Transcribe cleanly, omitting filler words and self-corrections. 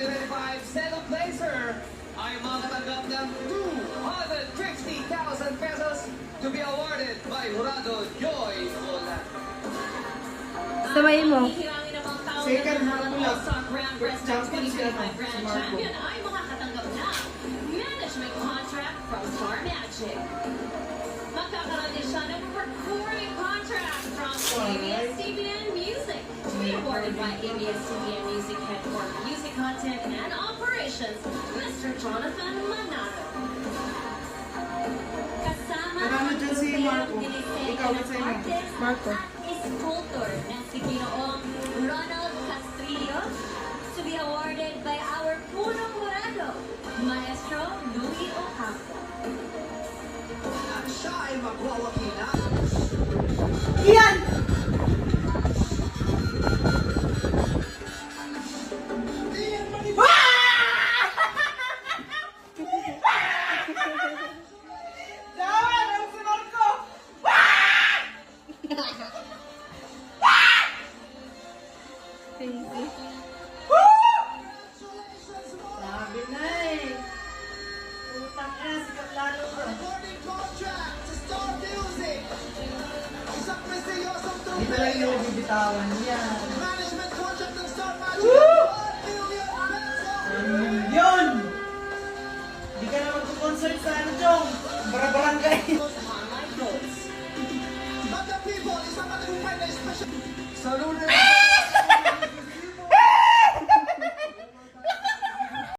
2025 Second Placer ay makatanggap ng 250,000 pesos to be awarded by Jurado Joy Olan. Samayin mo. Second half Sa Grand Wrestling 2025 Grand Champion ay makakatanggap ng management contract from Star Magic. Magkakaroon din siya ng recording contract from ABS-CBN Music to be awarded by ABS-CBN Music Head for Music Content and Operations, Mr. Jonathan Manalo. Kasama Marami dyan si Marco. Ikaw, ng what's your name? artist Marco. at sculptor na si Ginoong Ronald Castrillo to be awarded by our punong Jurado, Maestro Louie Ocampo. At siya ay magwawakila. Iyan! Dawan! Ang si Marco! Crazy. Sabi na eh. Utang na, sikat lalo ko. Recording contract to Star Music. Isang prestigyosong Hindi talaga yung bibitawan niya. management contract ng Star Magic. Woo! 1 million pesos. Yun! Hindi ka na magpo-concert sa ano, Chong. Bara-barangay. Online votes. But the people, isang matagumpay na special. Sa lunes